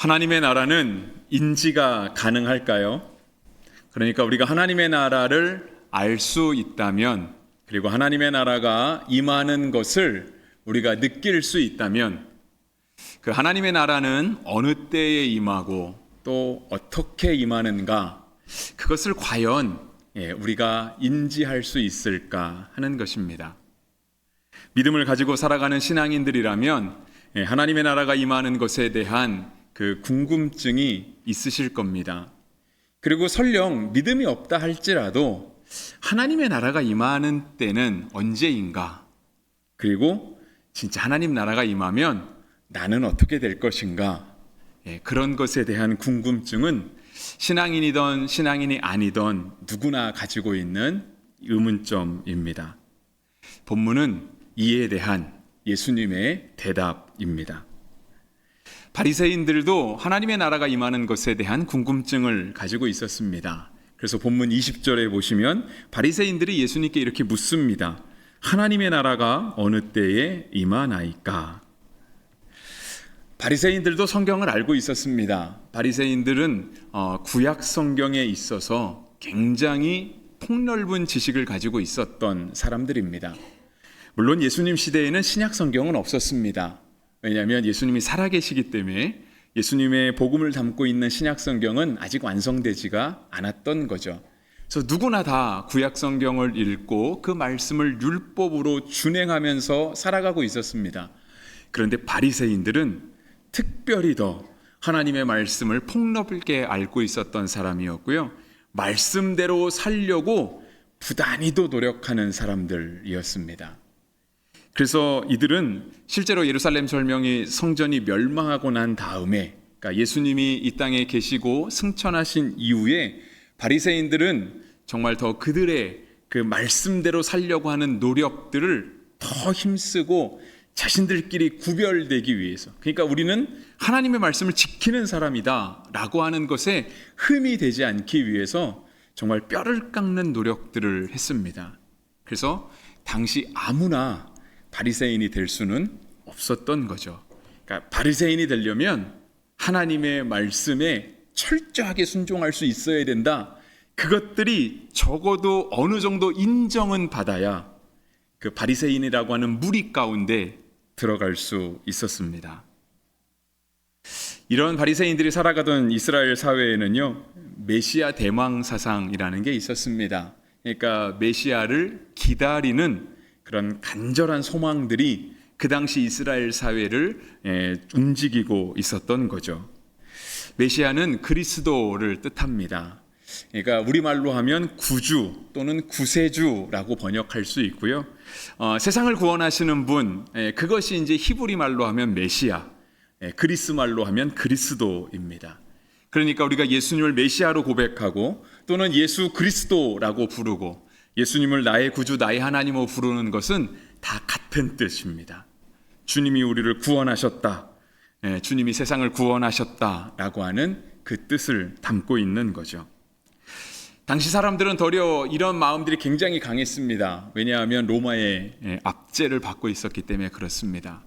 하나님의 나라는 인지가 가능할까요? 그러니까 우리가 하나님의 나라를 알 수 있다면, 그리고 하나님의 나라가 임하는 것을 우리가 느낄 수 있다면, 그 하나님의 나라는 어느 때에 임하고 또 어떻게 임하는가, 그것을 과연 우리가 인지할 수 있을까 하는 것입니다. 믿음을 가지고 살아가는 신앙인들이라면 하나님의 나라가 임하는 것에 대한 그 궁금증이 있으실 겁니다. 그리고 설령 믿음이 없다 할지라도 하나님의 나라가 임하는 때는 언제인가? 그리고 진짜 하나님 나라가 임하면 나는 어떻게 될 것인가? 그런 것에 대한 궁금증은 신앙인이든 신앙인이 아니든 누구나 가지고 있는 의문점입니다. 본문은 이에 대한 예수님의 대답입니다. 바리새인들도 하나님의 나라가 임하는 것에 대한 궁금증을 가지고 있었습니다. 그래서 본문 20절에 보시면 바리새인들이 예수님께 이렇게 묻습니다. 하나님의 나라가 어느 때에 임하나이까? 바리새인들도 성경을 알고 있었습니다. 바리새인들은 구약 성경에 있어서 굉장히 폭넓은 지식을 가지고 있었던 사람들입니다. 물론 예수님 시대에는 신약 성경은 없었습니다. 왜냐하면 예수님이 살아계시기 때문에 예수님의 복음을 담고 있는 신약 성경은 아직 완성되지가 않았던 거죠. 그래서 누구나 다 구약 성경을 읽고 그 말씀을 율법으로 준행하면서 살아가고 있었습니다. 그런데 바리새인들은 특별히 더 하나님의 말씀을 폭넓게 알고 있었던 사람이었고요. 말씀대로 살려고 부단히도 노력하는 사람들이었습니다. 그래서 이들은 실제로 예루살렘 절명이 성전이 멸망하고 난 다음에, 그러니까 예수님이 이 땅에 계시고 승천하신 이후에 바리새인들은 정말 더 그들의 그 말씀대로 살려고 하는 노력들을 더 힘쓰고 자신들끼리 구별되기 위해서, 그러니까 우리는 하나님의 말씀을 지키는 사람이다 라고 하는 것에 흠이 되지 않기 위해서 정말 뼈를 깎는 노력들을 했습니다. 그래서 당시 아무나 바리새인이 될 수는 없었던 거죠. 그러니까 바리새인이 되려면 하나님의 말씀에 철저하게 순종할 수 있어야 된다. 그것들이 적어도 어느 정도 인정은 받아야 그 바리새인이라고 하는 무리 가운데 들어갈 수 있었습니다. 이런 바리새인들이 살아가던 이스라엘 사회에는요, 메시아 대망 사상이라는 게 있었습니다. 그러니까 메시아를 기다리는 그런 간절한 소망들이 그 당시 이스라엘 사회를 움직이고 있었던 거죠. 메시아는 그리스도를 뜻합니다. 그러니까 우리말로 하면 구주 또는 구세주라고 번역할 수 있고요. 세상을 구원하시는 분, 그것이 이제 히브리 말로 하면 메시아, 그리스 말로 하면 그리스도입니다. 그러니까 우리가 예수님을 메시아로 고백하고 또는 예수 그리스도라고 부르고 예수님을 나의 구주, 나의 하나님으로 부르는 것은 다 같은 뜻입니다. 주님이 우리를 구원하셨다, 주님이 세상을 구원하셨다라고 하는 그 뜻을 담고 있는 거죠. 당시 사람들은 도리어 이런 마음들이 굉장히 강했습니다. 왜냐하면 로마의 압제를 받고 있었기 때문에 그렇습니다.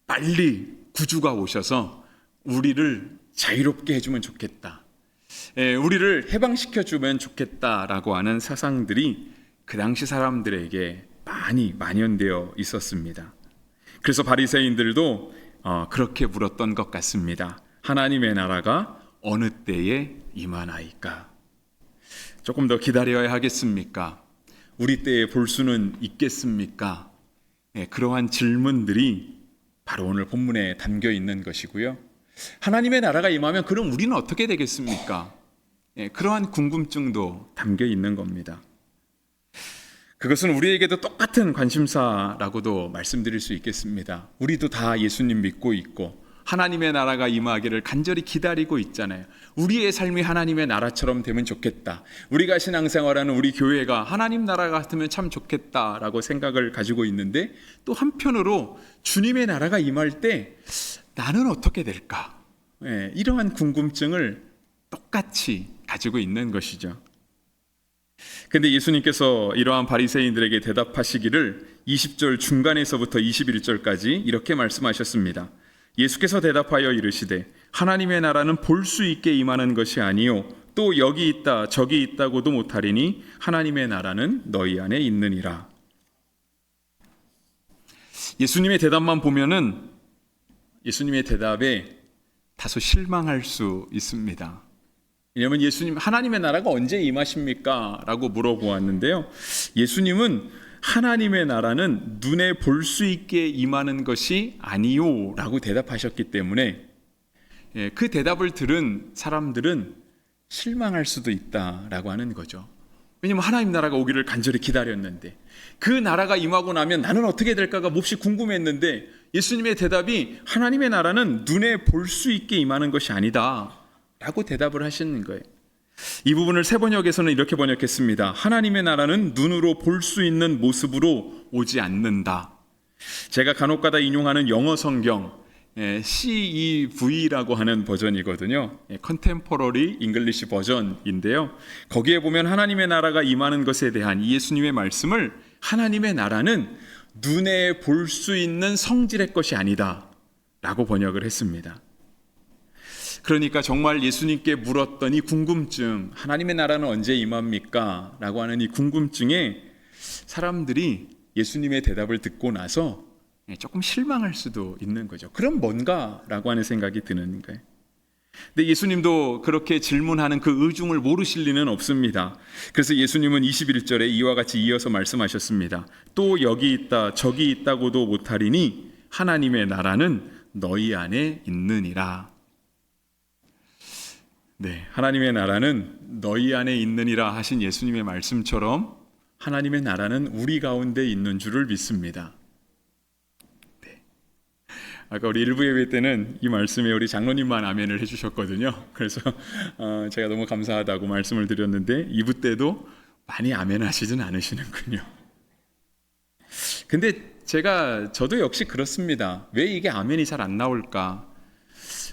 빨리 구주가 오셔서 우리를 자유롭게 해주면 좋겠다, 우리를 해방시켜주면 좋겠다라고 하는 사상들이 그 당시 사람들에게 많이 만연되어 있었습니다. 그래서 바리새인들도 그렇게 물었던 것 같습니다. 하나님의 나라가 어느 때에 임하나이까? 조금 더 기다려야 하겠습니까? 우리 때에 볼 수는 있겠습니까? 그러한 질문들이 바로 오늘 본문에 담겨 있는 것이고요. 하나님의 나라가 임하면 그럼 우리는 어떻게 되겠습니까? 그러한 궁금증도 담겨 있는 겁니다. 그것은 우리에게도 똑같은 관심사라고도 말씀드릴 수 있겠습니다. 우리도 다 예수님 믿고 있고 하나님의 나라가 임하기를 간절히 기다리고 있잖아요. 우리의 삶이 하나님의 나라처럼 되면 좋겠다, 우리가 신앙생활하는 우리 교회가 하나님 나라 같으면 참 좋겠다라고 생각을 가지고 있는데, 또 한편으로 주님의 나라가 임할 때 나는 어떻게 될까? 이러한 궁금증을 똑같이 가지고 있는 것이죠. 근데 예수님께서 이러한 바리새인들에게 대답하시기를 20절 중간에서부터 21절까지 이렇게 말씀하셨습니다. 예수께서 대답하여 이르시되 하나님의 나라는 볼 수 있게 임하는 것이 아니요 또 여기 있다 저기 있다고도 못하리니 하나님의 나라는 너희 안에 있느니라. 예수님의 대답만 보면은 예수님의 대답에 다소 실망할 수 있습니다. 왜냐하면 예수님 하나님의 나라가 언제 임하십니까? 라고 물어보았는데요. 예수님은 하나님의 나라는 눈에 볼 수 있게 임하는 것이 아니요 라고 대답하셨기 때문에 그 대답을 들은 사람들은 실망할 수도 있다라고 하는 거죠. 왜냐하면 하나님 나라가 오기를 간절히 기다렸는데 그 나라가 임하고 나면 나는 어떻게 될까가 몹시 궁금했는데 예수님의 대답이 하나님의 나라는 눈에 볼 수 있게 임하는 것이 아니다 라고 대답을 하시는 거예요. 이 부분을 새 번역에서는 이렇게 번역했습니다. 하나님의 나라는 눈으로 볼 수 있는 모습으로 오지 않는다. 제가 간혹가다 인용하는 영어 성경 CEV라고 하는 버전이거든요. 컨템포러리 잉글리시 버전인데요. 거기에 보면 하나님의 나라가 임하는 것에 대한 예수님의 말씀을 하나님의 나라는 눈에 볼 수 있는 성질의 것이 아니다 라고 번역을 했습니다. 그러니까 정말 예수님께 물었던 이 궁금증, 하나님의 나라는 언제 임합니까? 라고 하는 이 궁금증에 사람들이 예수님의 대답을 듣고 나서 조금 실망할 수도 있는 거죠. 그럼 뭔가? 라고 하는 생각이 드는 거예요. 근데 예수님도 그렇게 질문하는 그 의중을 모르실 리는 없습니다. 그래서 예수님은 21절에 이와 같이 이어서 말씀하셨습니다. 또 여기 있다 저기 있다고도 못하리니 하나님의 나라는 너희 안에 있느니라. 네, 하나님의 나라는 너희 안에 있느니라 하신 예수님의 말씀처럼 하나님의 나라는 우리 가운데 있는 줄을 믿습니다. 네. 아까 우리 일부 예배 때는 이 말씀에 우리 장로님만 아멘을 해주셨거든요. 그래서 제가 너무 감사하다고 말씀을 드렸는데 2부 때도 많이 아멘 하시진 않으시는군요. 근데 저도 역시 그렇습니다. 왜 이게 아멘이 잘 안 나올까?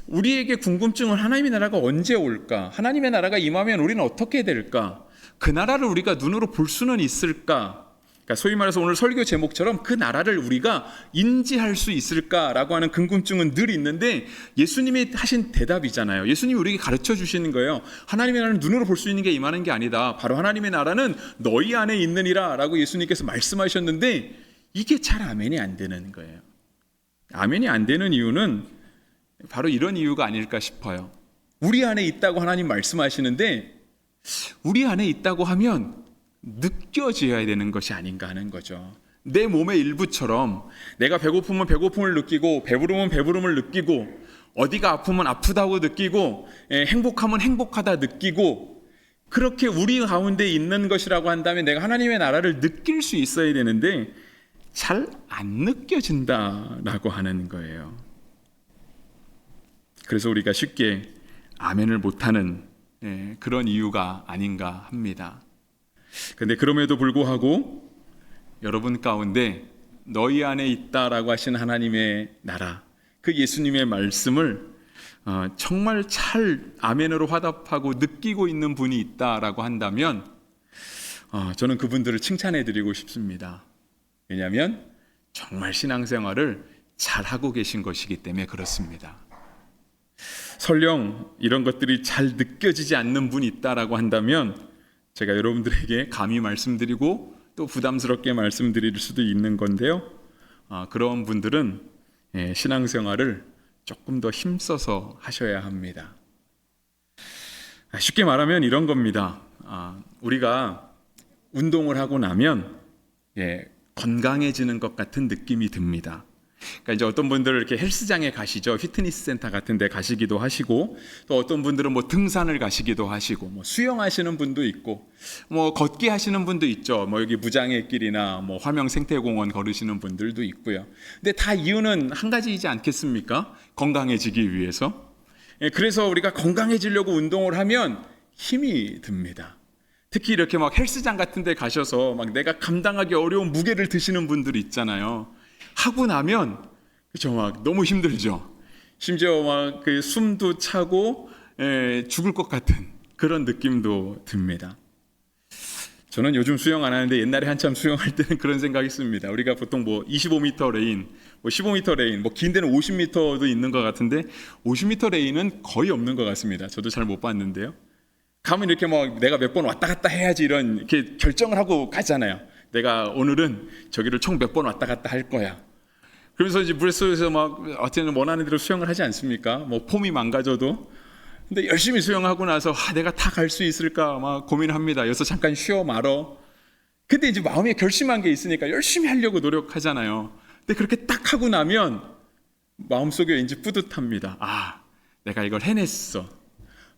우리에게 궁금증은 하나님의 나라가 언제 올까? 하나님의 나라가 임하면 우리는 어떻게 될까? 그 나라를 우리가 눈으로 볼 수는 있을까? 그러니까 소위 말해서 오늘 설교 제목처럼 그 나라를 우리가 인지할 수 있을까라고 하는 궁금증은 늘 있는데 예수님이 하신 대답이잖아요. 예수님이 우리에게 가르쳐 주시는 거예요. 하나님의 나라는 눈으로 볼 수 있는 게 임하는 게 아니다. 바로 하나님의 나라는 너희 안에 있느니라 라고 예수님께서 말씀하셨는데 이게 잘 아멘이 안 되는 거예요. 아멘이 안 되는 이유는 바로 이런 이유가 아닐까 싶어요. 우리 안에 있다고 하나님 말씀하시는데 우리 안에 있다고 하면 느껴져야 되는 것이 아닌가 하는 거죠. 내 몸의 일부처럼 내가 배고프면 배고픔을 느끼고 배부르면 배부름을 느끼고 어디가 아프면 아프다고 느끼고 행복하면 행복하다 느끼고 그렇게 우리 가운데 있는 것이라고 한다면 내가 하나님의 나라를 느낄 수 있어야 되는데 잘 안 느껴진다라고 하는 거예요. 그래서 우리가 쉽게 아멘을 못하는 그런 이유가 아닌가 합니다. 그런데 그럼에도 불구하고 여러분 가운데 너희 안에 있다라고 하신 하나님의 나라, 그 예수님의 말씀을 정말 잘 아멘으로 화답하고 느끼고 있는 분이 있다라고 한다면 저는 그분들을 칭찬해 드리고 싶습니다. 왜냐하면 정말 신앙생활을 잘하고 계신 것이기 때문에 그렇습니다. 설령 이런 것들이 잘 느껴지지 않는 분이 있다라고 한다면 제가 여러분들에게 감히 말씀드리고 또 부담스럽게 말씀드릴 수도 있는 건데요. 그런 분들은 신앙생활을 조금 더 힘써서 하셔야 합니다. 쉽게 말하면 이런 겁니다. 우리가 운동을 하고 나면 건강해지는 것 같은 느낌이 듭니다. 그러니까 이제 어떤 분들은 이렇게 헬스장에 가시죠. 피트니스 센터 같은 데 가시기도 하시고 또 어떤 분들은 뭐 등산을 가시기도 하시고 뭐 수영하시는 분도 있고 뭐 걷기 하시는 분도 있죠. 뭐 여기 무장의 길이나 뭐 화명 생태공원 걸으시는 분들도 있고요. 근데 다 이유는 한 가지이지 않겠습니까? 건강해지기 위해서. 그래서 우리가 건강해지려고 운동을 하면 힘이 듭니다. 특히 이렇게 막 헬스장 같은 데 가셔서 막 내가 감당하기 어려운 무게를 드시는 분들이 있잖아요. 하고 나면 그렇죠, 막 너무 힘들죠. 심지어 막 그 숨도 차고 죽을 것 같은 그런 느낌도 듭니다. 저는 요즘 수영 안 하는데 옛날에 한참 수영할 때는 그런 생각이 있습니다. 우리가 보통 뭐 25m 레인, 뭐 15m 레인, 뭐 긴 데는 50m도 있는 것 같은데 50m 레인은 거의 없는 것 같습니다. 저도 잘 못 봤는데요. 가면 이렇게 뭐 내가 몇 번 왔다 갔다 해야지 이런 이렇게 결정을 하고 가잖아요. 내가 오늘은 저기를 총 몇 번 왔다 갔다 할 거야. 그러면서 이제 물속에서 막 어쨌든 원하는 대로 수영을 하지 않습니까? 뭐 폼이 망가져도. 근데 열심히 수영하고 나서 내가 다 갈 수 있을까 막 고민합니다. 여기서 잠깐 쉬어 말어. 근데 이제 마음에 결심한 게 있으니까 열심히 하려고 노력하잖아요. 근데 그렇게 딱 하고 나면 마음속에 왠지 뿌듯합니다. 내가 이걸 해냈어.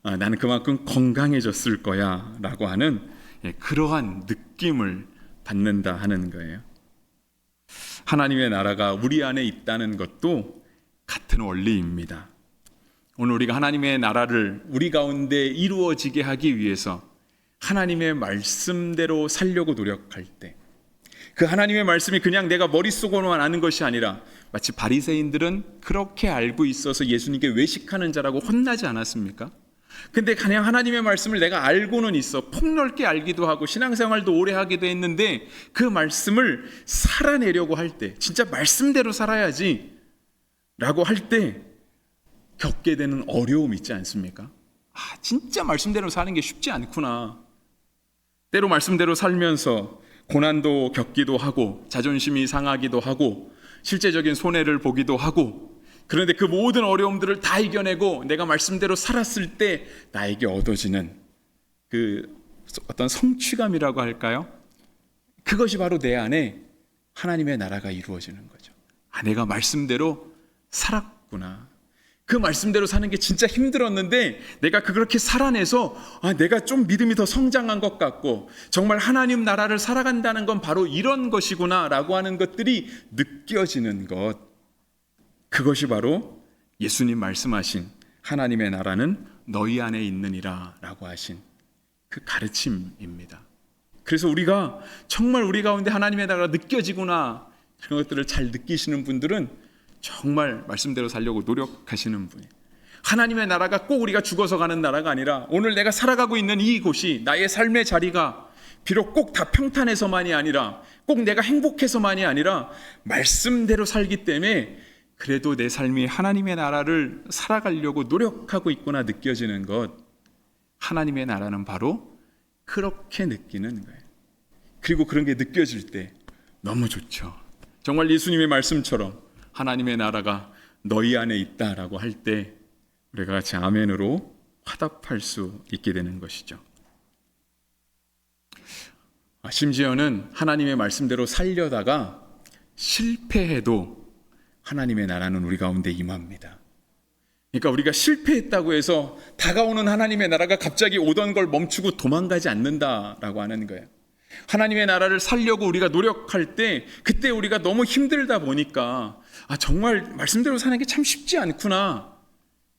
나는 그만큼 건강해졌을 거야 라고 하는 그러한 느낌을 받는다 하는 거예요. 하나님의 나라가 우리 안에 있다는 것도 같은 원리입니다. 오늘 우리가 하나님의 나라를 우리 가운데 이루어지게 하기 위해서 하나님의 말씀대로 살려고 노력할 때, 그 하나님의 말씀이 그냥 내가 머릿속으로만 아는 것이 아니라 마치 바리새인들은 그렇게 알고 있어서 예수님께 외식하는 자라고 혼나지 않았습니까? 근데 그냥 하나님의 말씀을 내가 알고는 있어, 폭넓게 알기도 하고 신앙생활도 오래 하기도 했는데 그 말씀을 살아내려고 할 때, 진짜 말씀대로 살아야지 라고 할 때 겪게 되는 어려움 있지 않습니까? 진짜 말씀대로 사는 게 쉽지 않구나. 때로 말씀대로 살면서 고난도 겪기도 하고 자존심이 상하기도 하고 실제적인 손해를 보기도 하고, 그런데 그 모든 어려움들을 다 이겨내고 내가 말씀대로 살았을 때 나에게 얻어지는 그 어떤 성취감이라고 할까요? 그것이 바로 내 안에 하나님의 나라가 이루어지는 거죠. 내가 말씀대로 살았구나. 그 말씀대로 사는 게 진짜 힘들었는데 내가 그렇게 살아내서 내가 좀 믿음이 더 성장한 것 같고 정말 하나님 나라를 살아간다는 건 바로 이런 것이구나 라고 하는 것들이 느껴지는 것, 그것이 바로 예수님 말씀하신 하나님의 나라는 너희 안에 있느니라 라고 하신 그 가르침입니다. 그래서 우리가 정말 우리 가운데 하나님의 나라가 느껴지구나, 그런 것들을 잘 느끼시는 분들은 정말 말씀대로 살려고 노력하시는 분이에요. 하나님의 나라가 꼭 우리가 죽어서 가는 나라가 아니라 오늘 내가 살아가고 있는 이곳이, 나의 삶의 자리가 비록 꼭 다 평탄해서만이 아니라 꼭 내가 행복해서만이 아니라 말씀대로 살기 때문에 그래도 내 삶이 하나님의 나라를 살아가려고 노력하고 있구나 느껴지는 것, 하나님의 나라는 바로 그렇게 느끼는 거예요. 그리고 그런 게 느껴질 때 너무 좋죠. 정말 예수님의 말씀처럼 하나님의 나라가 너희 안에 있다라고 할 때 우리가 같이 아멘으로 화답할 수 있게 되는 것이죠. 심지어는 하나님의 말씀대로 살려다가 실패해도 하나님의 나라는 우리 가운데 임합니다. 그러니까 우리가 실패했다고 해서 다가오는 하나님의 나라가 갑자기 오던 걸 멈추고 도망가지 않는다라고 하는 거예요. 하나님의 나라를 살려고 우리가 노력할 때 그때 우리가 너무 힘들다 보니까 정말 말씀대로 사는 게 참 쉽지 않구나.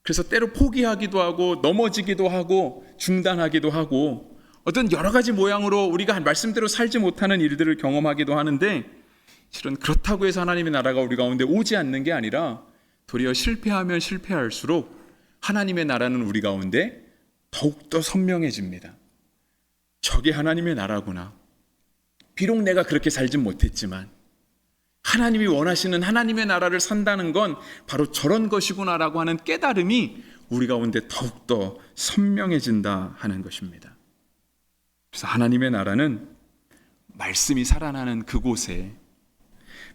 그래서 때로 포기하기도 하고 넘어지기도 하고 중단하기도 하고 어떤 여러 가지 모양으로 우리가 말씀대로 살지 못하는 일들을 경험하기도 하는데, 실은 그렇다고 해서 하나님의 나라가 우리 가운데 오지 않는 게 아니라 도리어 실패하면 실패할수록 하나님의 나라는 우리 가운데 더욱더 선명해집니다. 저게 하나님의 나라구나. 비록 내가 그렇게 살진 못했지만 하나님이 원하시는 하나님의 나라를 산다는 건 바로 저런 것이구나라고 하는 깨달음이 우리 가운데 더욱더 선명해진다 하는 것입니다. 그래서 하나님의 나라는 말씀이 살아나는 그곳에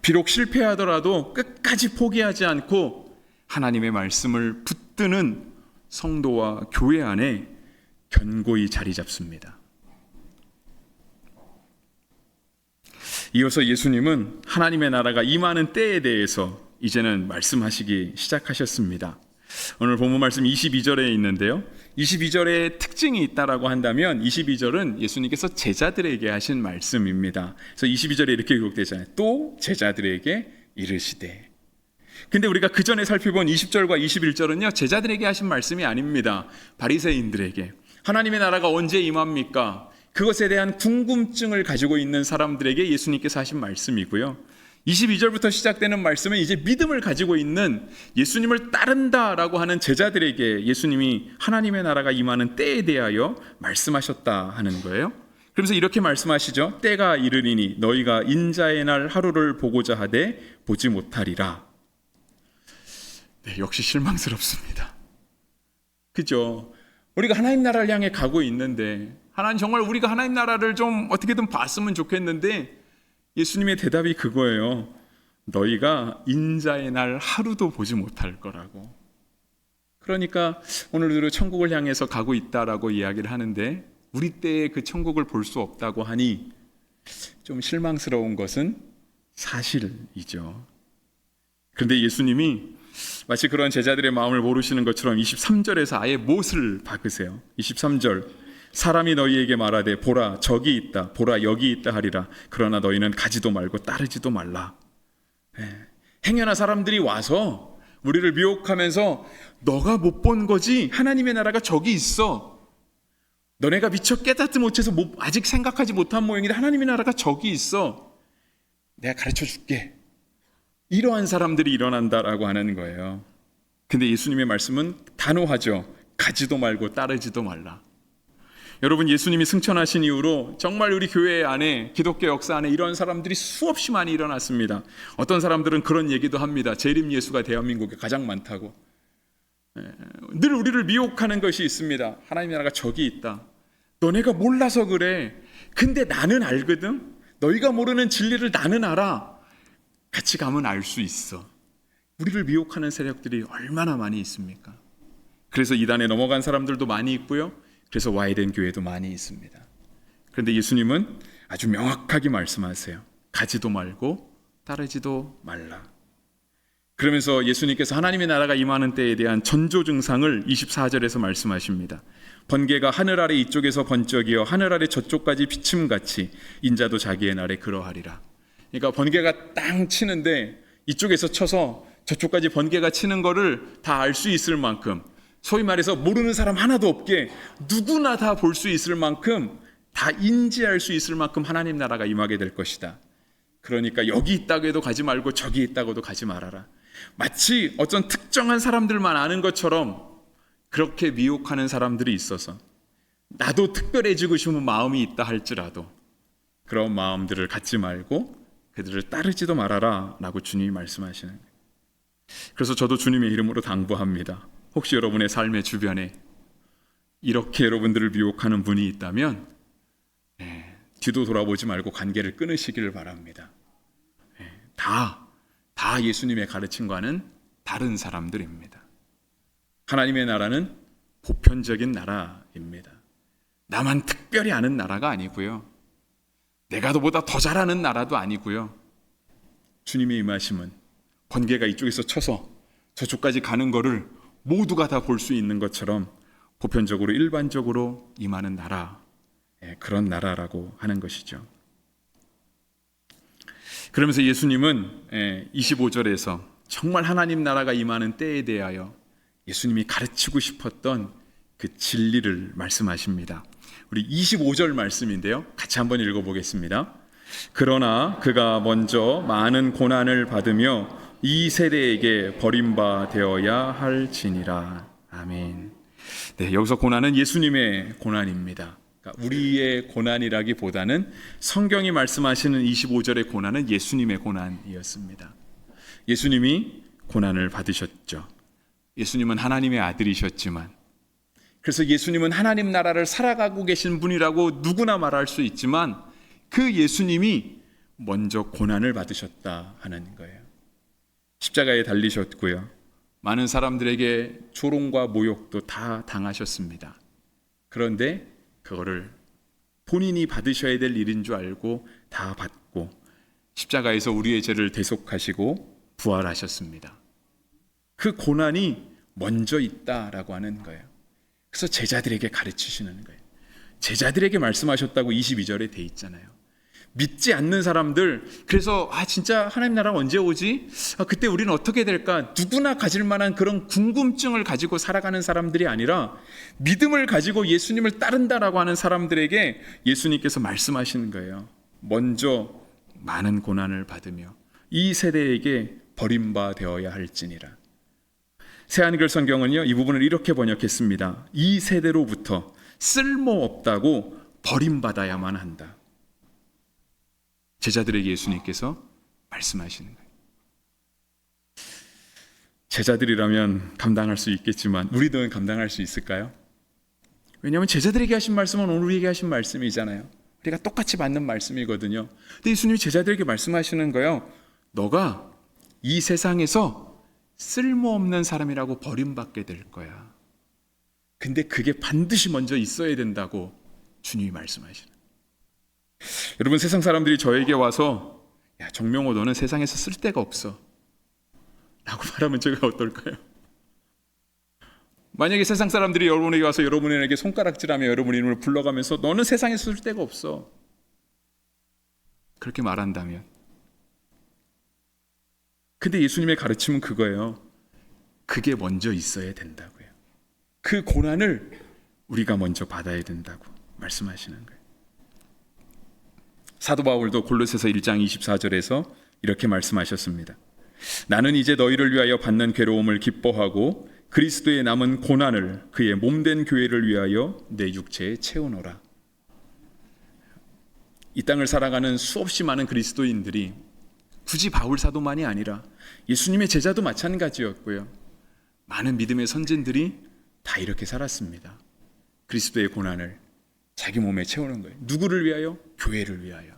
비록 실패하더라도 끝까지 포기하지 않고 하나님의 말씀을 붙드는 성도와 교회 안에 견고히 자리 잡습니다. 이어서 예수님은 하나님의 나라가 임하는 때에 대해서 이제는 말씀하시기 시작하셨습니다. 오늘 본문 말씀 22절에 있는데요. 22절에 특징이 있다라고 한다면 22절은 예수님께서 제자들에게 하신 말씀입니다. 그래서 22절에 이렇게 기록되잖아요. 또 제자들에게 이르시되. 근데 우리가 그 전에 살펴본 20절과 21절은요, 제자들에게 하신 말씀이 아닙니다. 바리새인들에게. 하나님의 나라가 언제 임합니까? 그것에 대한 궁금증을 가지고 있는 사람들에게 예수님께서 하신 말씀이고요. 22절부터 시작되는 말씀은 이제 믿음을 가지고 있는 예수님을 따른다라고 하는 제자들에게 예수님이 하나님의 나라가 임하는 때에 대하여 말씀하셨다 하는 거예요. 그러면서 이렇게 말씀하시죠. 때가 이르리니 너희가 인자의 날 하루를 보고자 하되 보지 못하리라. 네, 역시 실망스럽습니다. 그죠? 우리가 하나님 나라를 향해 가고 있는데, 하나님 정말 우리가 하나님 나라를 좀 어떻게든 봤으면 좋겠는데, 예수님의 대답이 그거예요. 너희가 인자의 날 하루도 보지 못할 거라고. 그러니까 오늘도 천국을 향해서 가고 있다라고 이야기를 하는데, 우리 때에 그 천국을 볼 수 없다고 하니 좀 실망스러운 것은 사실이죠. 그런데 예수님이 마치 그런 제자들의 마음을 모르시는 것처럼 23절에서 아예 못을 박으세요. 23절, 사람이 너희에게 말하되 보라 저기 있다, 보라 여기 있다 하리라. 그러나 너희는 가지도 말고 따르지도 말라. 행여나 사람들이 와서 우리를 미혹하면서 너가 못 본 거지, 하나님의 나라가 저기 있어, 너네가 미처 깨닫지 못해서 아직 생각하지 못한 모양인데 하나님의 나라가 저기 있어, 내가 가르쳐 줄게, 이러한 사람들이 일어난다라고 하는 거예요. 근데 예수님의 말씀은 단호하죠. 가지도 말고 따르지도 말라. 여러분, 예수님이 승천하신 이후로 정말 우리 교회 안에, 기독교 역사 안에 이런 사람들이 수없이 많이 일어났습니다. 어떤 사람들은 그런 얘기도 합니다. 재림 예수가 대한민국에 가장 많다고. 늘 우리를 미혹하는 것이 있습니다. 하나님의 나라가 저기 있다, 너네가 몰라서 그래, 근데 나는 알거든, 너희가 모르는 진리를 나는 알아, 같이 가면 알 수 있어. 우리를 미혹하는 세력들이 얼마나 많이 있습니까? 그래서 이단에 넘어간 사람들도 많이 있고요, 그래서 와야 된 교회도 많이 있습니다. 그런데 예수님은 아주 명확하게 말씀하세요. 가지도 말고 따르지도 말라. 그러면서 예수님께서 하나님의 나라가 임하는 때에 대한 전조 증상을 24절에서 말씀하십니다. 번개가 하늘 아래 이쪽에서 번쩍이어 하늘 아래 저쪽까지 비침같이 인자도 자기의 날에 그러하리라. 그러니까 번개가 땅 치는데 이쪽에서 쳐서 저쪽까지 번개가 치는 거를 다 알 수 있을 만큼, 소위 말해서 모르는 사람 하나도 없게 누구나 다 볼 수 있을 만큼, 다 인지할 수 있을 만큼 하나님 나라가 임하게 될 것이다. 그러니까 여기 있다고 해도 가지 말고 저기 있다고도 가지 말아라. 마치 어떤 특정한 사람들만 아는 것처럼 그렇게 미혹하는 사람들이 있어서 나도 특별해지고 싶은 마음이 있다 할지라도 그런 마음들을 갖지 말고 그들을 따르지도 말아라 라고 주님이 말씀하시는 거예요. 그래서 저도 주님의 이름으로 당부합니다. 혹시 여러분의 삶의 주변에 이렇게 여러분들을 미혹하는 분이 있다면 뒤도 돌아보지 말고 관계를 끊으시기를 바랍니다. 다 예수님의 가르침과는 다른 사람들입니다. 하나님의 나라는 보편적인 나라입니다. 나만 특별히 아는 나라가 아니고요, 내가 너보다 더 잘하는 나라도 아니고요, 주님의 임하심은 번개가 이쪽에서 쳐서 저쪽까지 가는 거를 모두가 다 볼 수 있는 것처럼 보편적으로 일반적으로 임하는 나라, 그런 나라라고 하는 것이죠. 그러면서 예수님은 25절에서 정말 하나님 나라가 임하는 때에 대하여 예수님이 가르치고 싶었던 그 진리를 말씀하십니다. 우리 25절 말씀인데요, 같이 한번 읽어보겠습니다. 그러나 그가 먼저 많은 고난을 받으며 이 세대에게 버림받아야 할지니라. 아멘. 네, 여기서 고난은 예수님의 고난입니다. 그러니까 우리의 고난이라기보다는 성경이 말씀하시는 25절의 고난은 예수님의 고난이었습니다. 예수님이 고난을 받으셨죠. 예수님은 하나님의 아들이셨지만, 그래서 예수님은 하나님 나라를 살아가고 계신 분이라고 누구나 말할 수 있지만 그 예수님이 먼저 고난을 받으셨다 하는 거예요. 십자가에 달리셨고요, 많은 사람들에게 조롱과 모욕도 다 당하셨습니다. 그런데 그거를 본인이 받으셔야 될 일인 줄 알고 다 받고 십자가에서 우리의 죄를 대속하시고 부활하셨습니다. 그 고난이 먼저 있다라고 하는 거예요. 그래서 제자들에게 가르치시는 거예요. 제자들에게 말씀하셨다고 22절에 돼 있잖아요. 믿지 않는 사람들, 그래서 진짜 하나님 나라 언제 오지? 그때 우리는 어떻게 될까? 누구나 가질 만한 그런 궁금증을 가지고 살아가는 사람들이 아니라 믿음을 가지고 예수님을 따른다라고 하는 사람들에게 예수님께서 말씀하시는 거예요. 먼저 많은 고난을 받으며 이 세대에게 버림받아야 할지니라. 새한글 성경은요, 이 부분을 이렇게 번역했습니다. 이 세대로부터 쓸모없다고 버림받아야만 한다. 제자들에게 예수님께서 말씀하시는 거예요. 제자들이라면 감당할 수 있겠지만 우리도 감당할 수 있을까요? 왜냐하면 제자들에게 하신 말씀은 오늘 우리에게 하신 말씀이잖아요. 우리가 똑같이 받는 말씀이거든요. 근데 예수님이 제자들에게 말씀하시는 거예요. 너가 이 세상에서 쓸모없는 사람이라고 버림받게 될 거야. 근데 그게 반드시 먼저 있어야 된다고 주님이 말씀하시는 거예요. 여러분, 세상 사람들이 저에게 와서 야, 정명호 너는 세상에서 쓸데가 없어 라고 말하면 제가 어떨까요? 만약에 세상 사람들이 여러분에게 와서 여러분에게 손가락질하며 여러분 이름을 불러가면서 너는 세상에서 쓸데가 없어 그렇게 말한다면, 근데 예수님의 가르침은 그거예요. 그게 먼저 있어야 된다고요. 그 고난을 우리가 먼저 받아야 된다고 말씀하시는 거예요. 사도 바울도 골로새서 1장 24절에서 이렇게 말씀하셨습니다. 나는 이제 너희를 위하여 받는 괴로움을 기뻐하고 그리스도의 남은 고난을 그의 몸된 교회를 위하여 내 육체에 채우노라. 이 땅을 살아가는 수없이 많은 그리스도인들이 굳이 바울 사도만이 아니라 예수님의 제자도 마찬가지였고요. 많은 믿음의 선진들이 다 이렇게 살았습니다. 그리스도의 고난을 자기 몸에 채우는 거예요. 누구를 위하여? 교회를 위하여.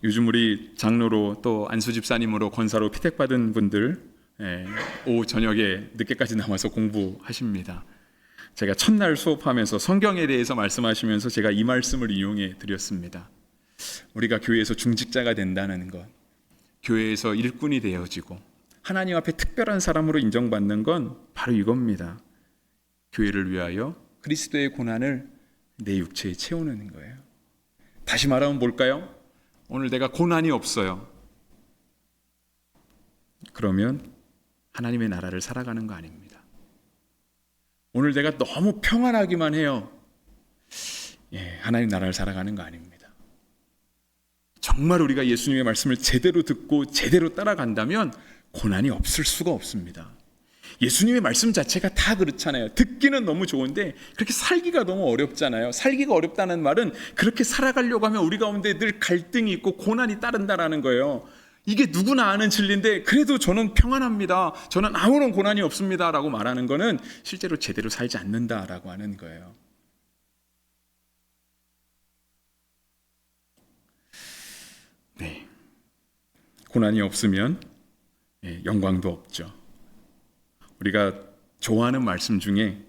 요즘 우리 장로로 또 안수 집사님으로 권사로 피택받은 분들 오후 저녁에 늦게까지 남아서 공부하십니다. 제가 첫날 수업하면서 성경에 대해서 말씀하시면서 제가 이 말씀을 이용해 드렸습니다. 우리가 교회에서 중직자가 된다는 것, 교회에서 일꾼이 되어지고 하나님 앞에 특별한 사람으로 인정받는 건 바로 이겁니다. 교회를 위하여 그리스도의 고난을 내 육체에 채우는 거예요. 다시 말하면 뭘까요? 오늘 내가 고난이 없어요. 그러면 하나님의 나라를 살아가는 거 아닙니다. 오늘 내가 너무 평안하기만 해요. 하나님 나라를 살아가는 거 아닙니다. 정말 우리가 예수님의 말씀을 제대로 듣고 제대로 따라간다면 고난이 없을 수가 없습니다. 예수님의 말씀 자체가 다 그렇잖아요. 듣기는 너무 좋은데 그렇게 살기가 너무 어렵잖아요. 살기가 어렵다는 말은 그렇게 살아가려고 하면 우리 가운데 늘 갈등이 있고 고난이 따른다라는 거예요. 이게 누구나 아는 진리인데 그래도 저는 평안합니다, 저는 아무런 고난이 없습니다 라고 말하는 거는 실제로 제대로 살지 않는다라고 하는 거예요. 네, 고난이 없으면 영광도 없죠. 우리가 좋아하는 말씀 중에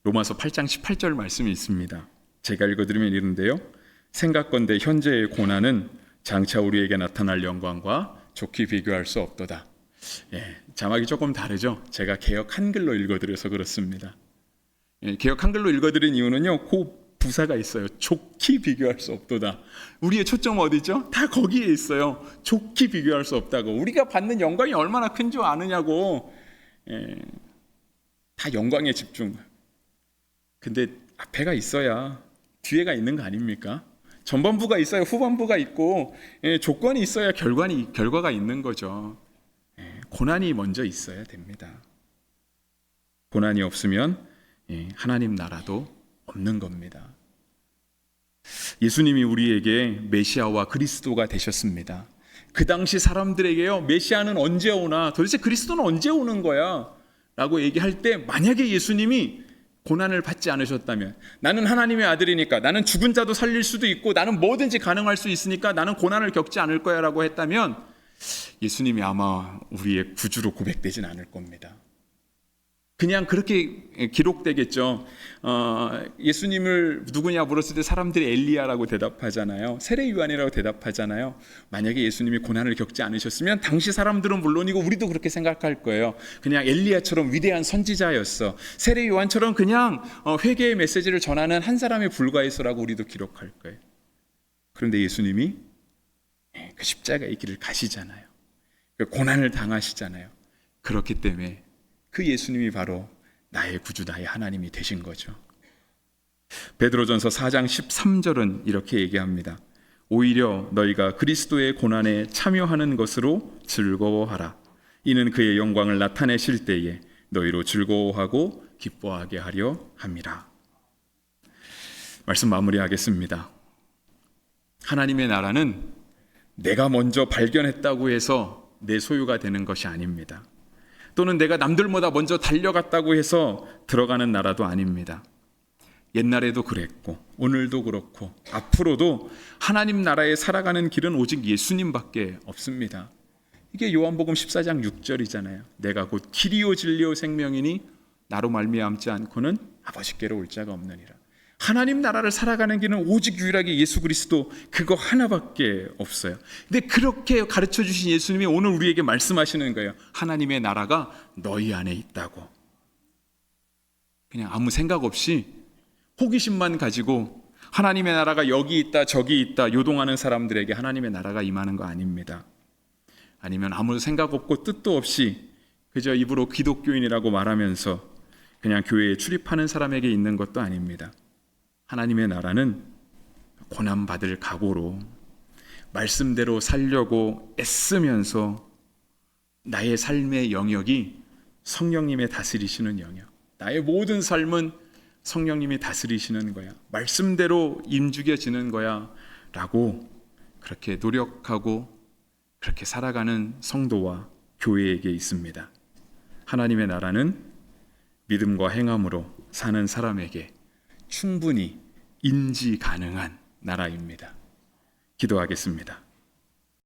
로마서 8장 18절 말씀이 있습니다. 제가 읽어드리면 이런데요. 생각건대 현재의 고난은 장차 우리에게 나타날 영광과 좋게 비교할 수 없도다. 자막이 조금 다르죠. 제가 개역 한글로 읽어드려서 그렇습니다. 개역 한글로 읽어드린 이유는요, 그 부사가 있어요. 좋게 비교할 수 없도다. 우리의 초점 어디죠? 다 거기에 있어요. 좋게 비교할 수 없다고. 우리가 받는 영광이 얼마나 큰 줄 아느냐고. 다 영광에 집중. 근데 앞에가 있어야 뒤에가 있는 거 아닙니까? 전반부가 있어야 후반부가 있고, 조건이 있어야 결과가 있는 거죠. 고난이 먼저 있어야 됩니다. 고난이 없으면 하나님 나라도 없는 겁니다. 예수님이 우리에게 메시아와 그리스도가 되셨습니다. 그 당시 사람들에게요, 메시아는 언제 오나, 도대체 그리스도는 언제 오는 거야? 라고 얘기할 때 만약에 예수님이 고난을 받지 않으셨다면, 나는 하나님의 아들이니까, 나는 죽은 자도 살릴 수도 있고 나는 뭐든지 가능할 수 있으니까 나는 고난을 겪지 않을 거야 라고 했다면 예수님이 아마 우리의 구주로 고백되진 않을 겁니다. 그냥 그렇게 기록되겠죠. 예수님을 누구냐 물었을 때 사람들이 엘리야라고 대답하잖아요. 세례 요한이라고 대답하잖아요. 만약에 예수님이 고난을 겪지 않으셨으면 당시 사람들은 물론이고 우리도 그렇게 생각할 거예요. 그냥 엘리야처럼 위대한 선지자였어, 세례 요한처럼 그냥 회개의 메시지를 전하는 한 사람에 불과해서라고 우리도 기록할 거예요. 그런데 예수님이 그 십자가의 길을 가시잖아요. 그 고난을 당하시잖아요. 그렇기 때문에 그 예수님이 바로 나의 구주, 나의 하나님이 되신 거죠. 베드로전서 4장 13절은 이렇게 얘기합니다. 오히려 너희가 그리스도의 고난에 참여하는 것으로 즐거워하라. 이는 그의 영광을 나타내실 때에 너희로 즐거워하고 기뻐하게 하려 함이라. 말씀 마무리하겠습니다. 하나님의 나라는 내가 먼저 발견했다고 해서 내 소유가 되는 것이 아닙니다. 또는 내가 남들보다 먼저 달려갔다고 해서 들어가는 나라도 아닙니다. 옛날에도 그랬고 오늘도 그렇고 앞으로도 하나님 나라에 살아가는 길은 오직 예수님밖에 없습니다. 이게 요한복음 14장 6절이잖아요. 내가 곧 길이요 진리요 생명이니 나로 말미암지 않고는 아버지께로 올 자가 없느니라. 하나님 나라를 살아가는 길은 오직 유일하게 예수 그리스도 그거 하나밖에 없어요. 근데 그렇게 가르쳐 주신 예수님이 오늘 우리에게 말씀하시는 거예요. 하나님의 나라가 너희 안에 있다고. 그냥 아무 생각 없이 호기심만 가지고 하나님의 나라가 여기 있다 저기 있다 요동하는 사람들에게 하나님의 나라가 임하는 거 아닙니다. 아니면 아무 생각 없고 뜻도 없이 그저 입으로 기독교인이라고 말하면서 그냥 교회에 출입하는 사람에게 있는 것도 아닙니다. 하나님의 나라는 고난받을 각오로 말씀대로 살려고 애쓰면서 나의 삶의 영역이 성령님의 다스리시는 영역, 나의 모든 삶은 성령님이 다스리시는 거야, 말씀대로 임죽여지는 거야 라고 그렇게 노력하고 그렇게 살아가는 성도와 교회에게 있습니다. 하나님의 나라는 믿음과 행함으로 사는 사람에게 충분히 인지 가능한 나라입니다. 기도하겠습니다.